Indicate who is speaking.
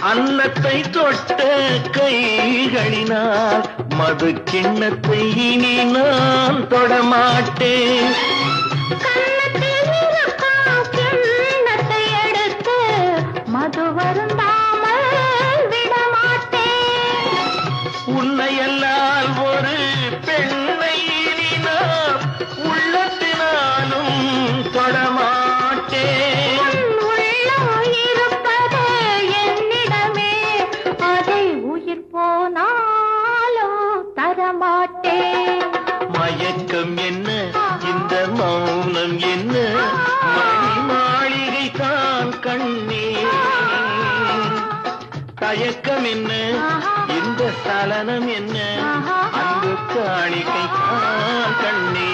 Speaker 1: அன்னத்தை தொட்ட கைகளினால் மது கிண்ணத்தை இனி நான் தொடமாட்டேன்.
Speaker 2: கன்னத்தில் இருக்கும் கிண்ணத்தை எடுத்து மது வருந்தாமல் விடமாட்டேன்.
Speaker 1: உன்னையல்லால் ஒரு பெண்ணை இனி நான் உள்ளத்தினாலும் தொடமாட்டேன். மயக்கம் என்ன, இந்த மௌனம் என்ன, மணி மாளிகை தான் கண்ணே. தயக்கம் என்ன, இந்த சலனம் என்ன, அன்பு காணிக்கை தான் கண்ணே.